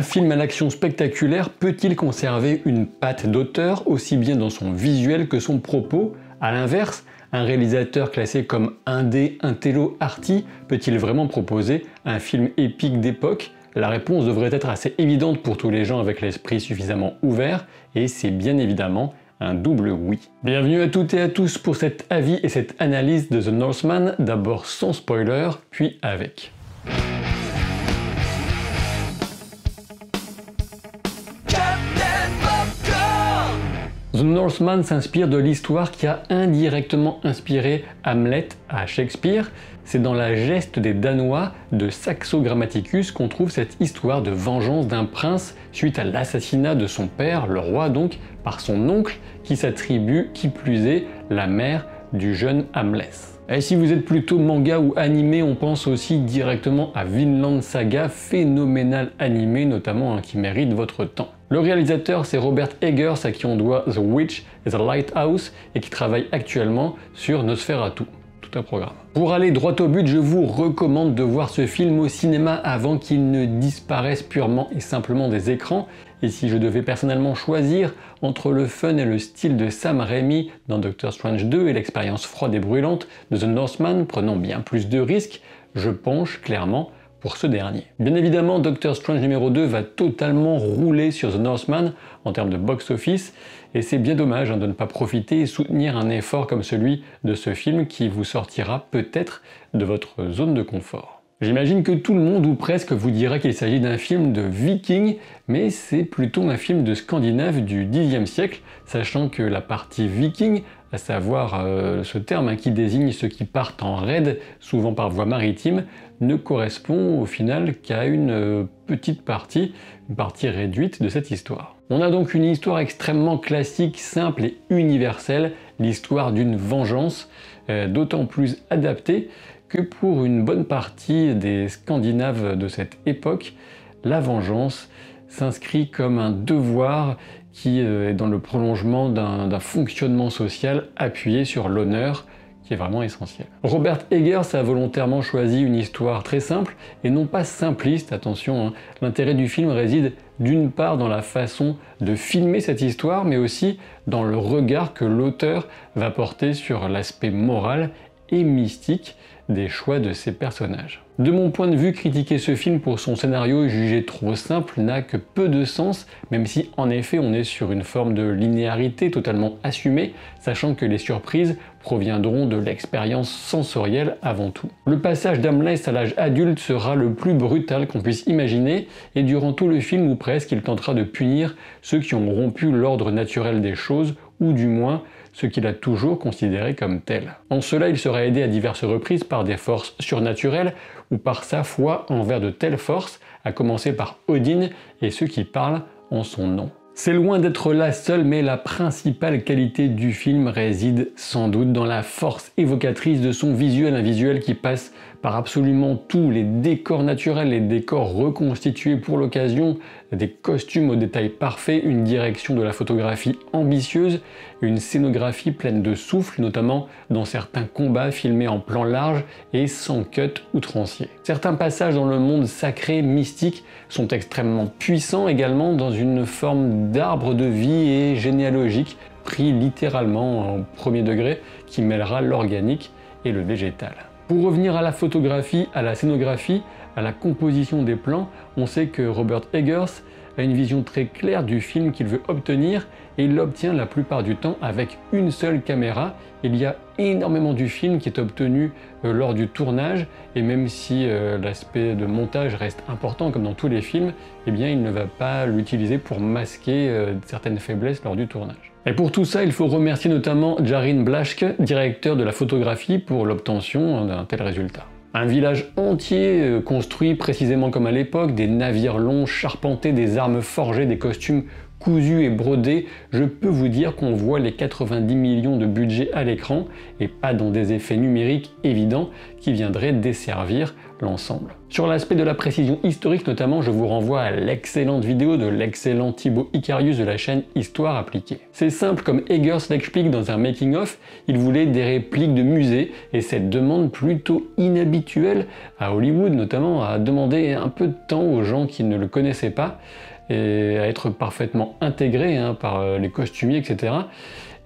Un film à l'action spectaculaire peut-il conserver une patte d'auteur aussi bien dans son visuel que son propos? A l'inverse, un réalisateur classé comme indé, intello, arty peut-il vraiment proposer un film épique d'époque? La réponse devrait être assez évidente pour tous les gens avec l'esprit suffisamment ouvert, et c'est bien évidemment un double oui. Bienvenue à toutes et à tous pour cet avis et cette analyse de The Northman, d'abord sans spoiler, puis avec. The Northman s'inspire de l'histoire qui a indirectement inspiré Hamlet à Shakespeare. C'est dans la geste des Danois de Saxo Grammaticus qu'on trouve cette histoire de vengeance d'un prince suite à l'assassinat de son père, le roi donc, par son oncle, qui s'attribue, qui plus est, la mère du jeune Hamlet. Et si vous êtes plutôt manga ou animé, on pense aussi directement à Vinland Saga, phénoménal animé notamment qui mérite votre temps. Le réalisateur c'est Robert Eggers à qui on doit The Witch et The Lighthouse et qui travaille actuellement sur Nosferatu. Tout un programme. Pour aller droit au but, je vous recommande de voir ce film au cinéma avant qu'il ne disparaisse purement et simplement des écrans. Et si je devais personnellement choisir entre le fun et le style de Sam Raimi dans Doctor Strange 2 et l'expérience froide et brûlante de The Northman prenant bien plus de risques, je penche clairement pour ce dernier. Bien évidemment, Doctor Strange numéro 2 va totalement rouler sur The Northman en termes de box-office, et c'est bien dommage de ne pas profiter et soutenir un effort comme celui de ce film qui vous sortira peut-être de votre zone de confort. J'imagine que tout le monde ou presque vous dira qu'il s'agit d'un film de viking, mais c'est plutôt un film de Scandinave du Xe siècle, sachant que la partie viking, à savoir ce terme qui désigne ceux qui partent en raid, souvent par voie maritime, ne correspond au final qu'à une petite partie, une partie réduite de cette histoire. On a donc une histoire extrêmement classique, simple et universelle, l'histoire d'une vengeance, d'autant plus adaptée que pour une bonne partie des Scandinaves de cette époque, la vengeance s'inscrit comme un devoir qui est dans le prolongement d'un fonctionnement social appuyé sur l'honneur, qui est vraiment essentiel. Robert Eggers a volontairement choisi une histoire très simple et non pas simpliste, attention, L'intérêt du film réside d'une part dans la façon de filmer cette histoire, mais aussi dans le regard que l'auteur va porter sur l'aspect moral et mystique des choix de ses personnages. De mon point de vue, critiquer ce film pour son scénario jugé trop simple n'a que peu de sens, même si en effet on est sur une forme de linéarité totalement assumée, sachant que les surprises proviendront de l'expérience sensorielle avant tout. Le passage d'Hamlet à l'âge adulte sera le plus brutal qu'on puisse imaginer, et durant tout le film ou presque, il tentera de punir ceux qui ont rompu l'ordre naturel des choses, ou du moins ce qu'il a toujours considéré comme tel. En cela, il sera aidé à diverses reprises par des forces surnaturelles ou par sa foi envers de telles forces, à commencer par Odin et ceux qui parlent en son nom. C'est loin d'être la seule, mais la principale qualité du film réside sans doute dans la force évocatrice de son visuel, un visuel qui passe par absolument tous les décors naturels, les décors reconstitués pour l'occasion, des costumes au détail parfait, une direction de la photographie ambitieuse, une scénographie pleine de souffle, notamment dans certains combats filmés en plan large et sans cut outrancier. Certains passages dans le monde sacré, mystique, sont extrêmement puissants également dans une forme d'arbre de vie et généalogique, pris littéralement au premier degré, qui mêlera l'organique et le végétal. Pour revenir à la photographie, à la scénographie, à la composition des plans, on sait que Robert Eggers a une vision très claire du film qu'il veut obtenir, et il l'obtient la plupart du temps avec une seule caméra. Il y a énormément du film qui est obtenu lors du tournage, et même si l'aspect de montage reste important comme dans tous les films, eh bien il ne va pas l'utiliser pour masquer certaines faiblesses lors du tournage. Et pour tout ça, il faut remercier notamment Jarin Blaschke, directeur de la photographie, pour l'obtention d'un tel résultat. Un village entier construit précisément comme à l'époque, des navires longs charpentés, des armes forgées, des costumes cousu et brodé, je peux vous dire qu'on voit les 90 millions de budget à l'écran et pas dans des effets numériques évidents qui viendraient desservir l'ensemble. Sur l'aspect de la précision historique notamment, je vous renvoie à l'excellente vidéo de l'excellent Thibaut Icarius de la chaîne Histoire Appliquée. C'est simple, comme Eggers l'explique dans un making-of, il voulait des répliques de musée et cette demande plutôt inhabituelle à Hollywood notamment a demandé un peu de temps aux gens qui ne le connaissaient pas et à être parfaitement intégrés par les costumiers, etc.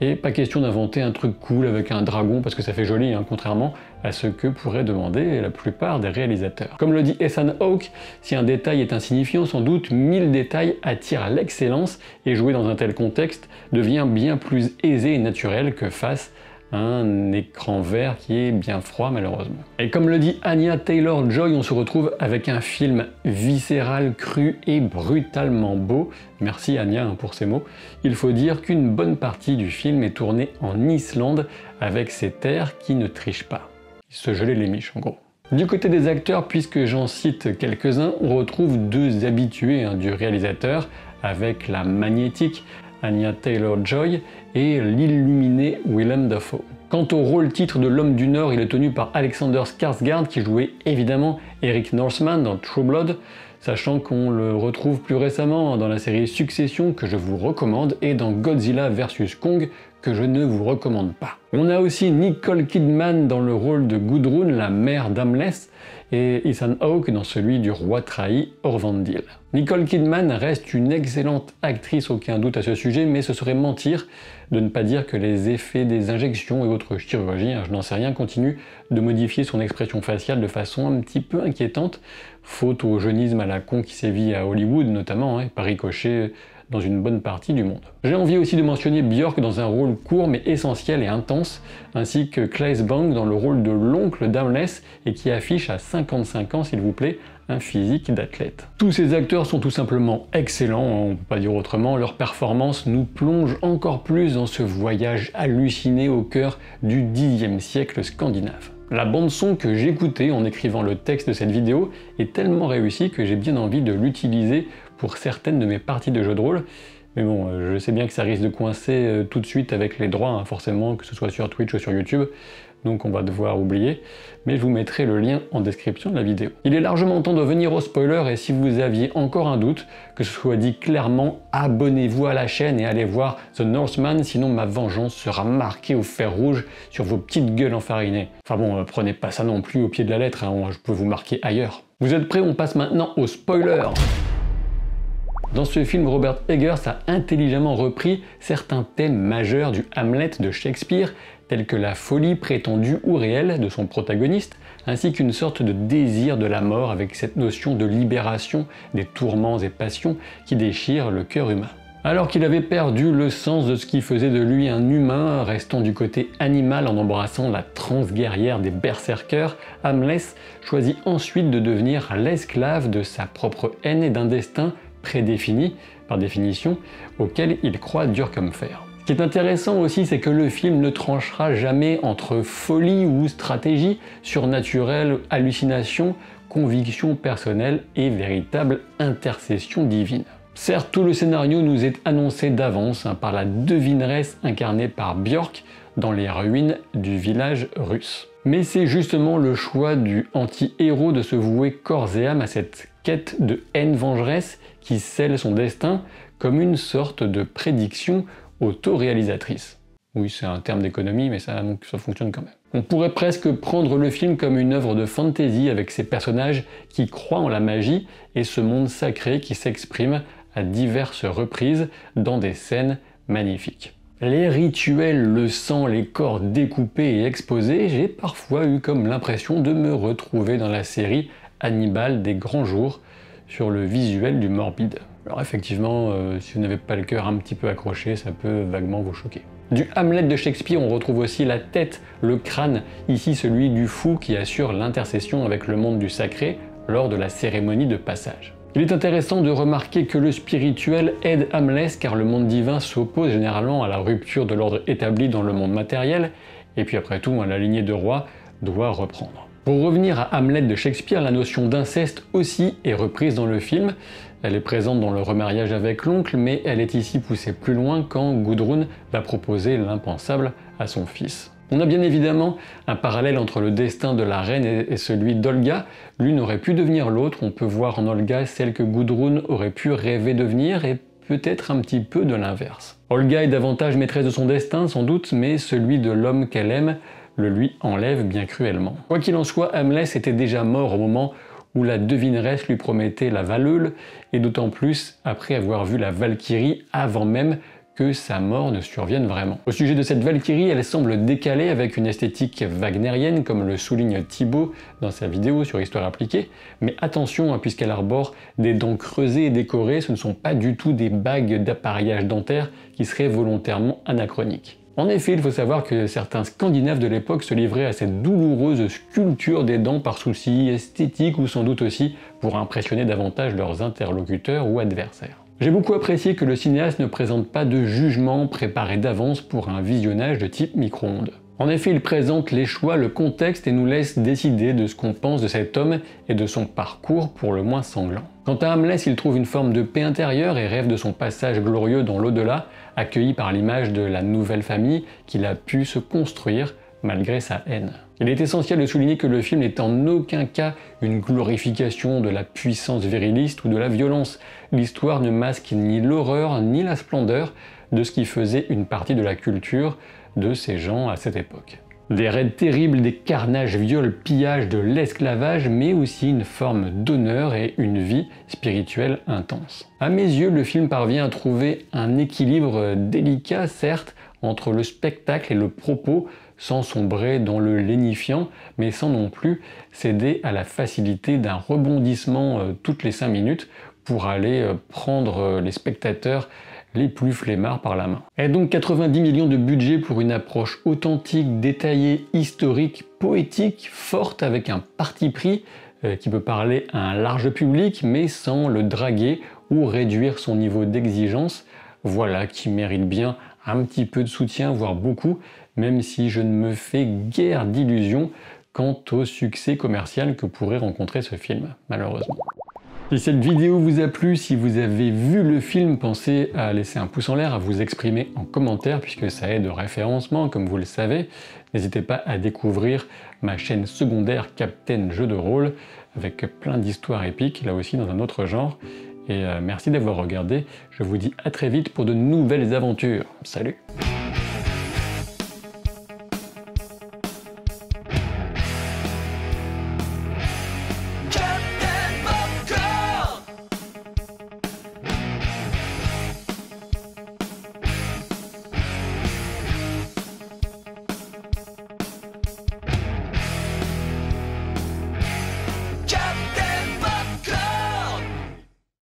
Et pas question d'inventer un truc cool avec un dragon parce que ça fait joli, contrairement à ce que pourraient demander la plupart des réalisateurs. Comme le dit Ethan Hawke, si un détail est insignifiant, sans doute 1000 détails attirent à l'excellence et jouer dans un tel contexte devient bien plus aisé et naturel que face à un écran vert qui est bien froid malheureusement. Et comme le dit Anya Taylor-Joy, on se retrouve avec un film viscéral, cru et brutalement beau. Merci Anya pour ces mots. Il faut dire qu'une bonne partie du film est tournée en Islande avec ces terres qui ne trichent pas. Ils se gelaient les miches en gros. Du côté des acteurs, puisque j'en cite quelques-uns, on retrouve deux habitués du réalisateur avec la magnétique Anya Taylor-Joy et l'illuminé Willem Dafoe. Quant au rôle titre de l'homme du Nord, il est tenu par Alexander Skarsgård qui jouait évidemment Eric Northman dans True Blood, sachant qu'on le retrouve plus récemment dans la série Succession que je vous recommande et dans Godzilla vs Kong que je ne vous recommande pas. On a aussi Nicole Kidman dans le rôle de Gudrun, la mère d'Hamlet, et Ethan Hawke dans celui du roi trahi, Orvandil. Nicole Kidman reste une excellente actrice, aucun doute à ce sujet, mais ce serait mentir de ne pas dire que les effets des injections et autres chirurgies, je n'en sais rien, continuent de modifier son expression faciale de façon un petit peu inquiétante, faute au jeunisme à la con qui sévit à Hollywood notamment, par ricochet dans une bonne partie du monde. J'ai envie aussi de mentionner Björk dans un rôle court mais essentiel et intense, ainsi que Claes Bang dans le rôle de l'oncle d'Hamlet et qui affiche à 55 ans s'il vous plaît un physique d'athlète. Tous ces acteurs sont tout simplement excellents, on ne peut pas dire autrement, leur performance nous plonge encore plus dans ce voyage halluciné au cœur du Xe siècle scandinave. La bande-son que j'écoutais en écrivant le texte de cette vidéo est tellement réussie que j'ai bien envie de l'utiliser pour certaines de mes parties de jeux de rôle. Mais bon, je sais bien que ça risque de coincer tout de suite avec les droits, forcément, que ce soit sur Twitch ou sur YouTube. Donc on va devoir oublier, mais je vous mettrai le lien en description de la vidéo. Il est largement temps de venir au spoiler et si vous aviez encore un doute, que ce soit dit clairement, abonnez-vous à la chaîne et allez voir The Northman, sinon ma vengeance sera marquée au fer rouge sur vos petites gueules enfarinées. Enfin bon, prenez pas ça non plus au pied de la lettre, je peux vous marquer ailleurs. Vous êtes prêts? On passe maintenant au spoiler. Dans ce film, Robert Eggers a intelligemment repris certains thèmes majeurs du Hamlet de Shakespeare, tels que la folie prétendue ou réelle de son protagoniste, ainsi qu'une sorte de désir de la mort avec cette notion de libération des tourments et passions qui déchirent le cœur humain. Alors qu'il avait perdu le sens de ce qui faisait de lui un humain, restant du côté animal en embrassant la transe guerrière des berserkers, Hamlet choisit ensuite de devenir l'esclave de sa propre haine et d'un destin prédéfini, par définition, auquel il croit dur comme fer. Ce qui est intéressant aussi, c'est que le film ne tranchera jamais entre folie ou stratégie, surnaturelle, hallucination, conviction personnelle et véritable intercession divine. Certes, tout le scénario nous est annoncé d'avance par la devineresse incarnée par Björk dans les ruines du village russe. Mais c'est justement le choix du anti-héros de se vouer corps et âme à cette quête de haine vengeresse qui scelle son destin comme une sorte de prédiction auto-réalisatrice. Oui, c'est un terme d'économie, mais ça fonctionne quand même. On pourrait presque prendre le film comme une œuvre de fantasy avec ses personnages qui croient en la magie et ce monde sacré qui s'exprime à diverses reprises dans des scènes magnifiques. Les rituels, le sang, les corps découpés et exposés, j'ai parfois eu comme l'impression de me retrouver dans la série Hannibal des grands jours sur le visuel du morbide. Alors effectivement, si vous n'avez pas le cœur un petit peu accroché, ça peut vaguement vous choquer. Du Hamlet de Shakespeare, on retrouve aussi la tête, le crâne, ici celui du fou qui assure l'intercession avec le monde du sacré lors de la cérémonie de passage. Il est intéressant de remarquer que le spirituel aide Hamlet car le monde divin s'oppose généralement à la rupture de l'ordre établi dans le monde matériel, et puis après tout, la lignée de roi doit reprendre. Pour revenir à Hamlet de Shakespeare, la notion d'inceste aussi est reprise dans le film. Elle est présente dans le remariage avec l'oncle, mais elle est ici poussée plus loin quand Gudrun va proposer l'impensable à son fils. On a bien évidemment un parallèle entre le destin de la reine et celui d'Olga. L'une aurait pu devenir l'autre, on peut voir en Olga celle que Gudrun aurait pu rêver devenir et peut-être un petit peu de l'inverse. Olga est davantage maîtresse de son destin sans doute, mais celui de l'homme qu'elle aime le lui enlève bien cruellement. Quoi qu'il en soit, Hamlet était déjà mort au moment où la devineresse lui promettait la Valheule, et d'autant plus après avoir vu la Valkyrie avant même que sa mort ne survienne vraiment. Au sujet de cette Valkyrie, elle semble décalée avec une esthétique wagnérienne, comme le souligne Thibaut dans sa vidéo sur Histoire appliquée, mais attention, puisqu'elle arbore des dents creusées et décorées, ce ne sont pas du tout des bagues d'appareillage dentaire qui seraient volontairement anachroniques. En effet, il faut savoir que certains Scandinaves de l'époque se livraient à cette douloureuse sculpture des dents par souci esthétique ou sans doute aussi pour impressionner davantage leurs interlocuteurs ou adversaires. J'ai beaucoup apprécié que le cinéaste ne présente pas de jugement préparé d'avance pour un visionnage de type micro-ondes. En effet, il présente les choix, le contexte et nous laisse décider de ce qu'on pense de cet homme et de son parcours pour le moins sanglant. Quant à Hamlet, il trouve une forme de paix intérieure et rêve de son passage glorieux dans l'au-delà, accueilli par l'image de la nouvelle famille qu'il a pu se construire malgré sa haine. Il est essentiel de souligner que le film n'est en aucun cas une glorification de la puissance viriliste ou de la violence. L'histoire ne masque ni l'horreur ni la splendeur de ce qui faisait une partie de la culture de ces gens à cette époque. Des raids terribles, des carnages, viols, pillages, de l'esclavage, mais aussi une forme d'honneur et une vie spirituelle intense. À mes yeux, le film parvient à trouver un équilibre délicat, certes, entre le spectacle et le propos, sans sombrer dans le lénifiant, mais sans non plus céder à la facilité d'un rebondissement toutes les 5 minutes pour aller prendre les spectateurs les plus flemmards par la main. Et donc 90 millions de budget pour une approche authentique, détaillée, historique, poétique, forte avec un parti pris qui peut parler à un large public mais sans le draguer ou réduire son niveau d'exigence, voilà qui mérite bien un petit peu de soutien, voire beaucoup, même si je ne me fais guère d'illusions quant au succès commercial que pourrait rencontrer ce film, malheureusement. Si cette vidéo vous a plu, si vous avez vu le film, pensez à laisser un pouce en l'air, à vous exprimer en commentaire puisque ça aide au référencement comme vous le savez. N'hésitez pas à découvrir ma chaîne secondaire Captain Jeux de rôle avec plein d'histoires épiques, là aussi dans un autre genre. Et merci d'avoir regardé, je vous dis à très vite pour de nouvelles aventures. Salut!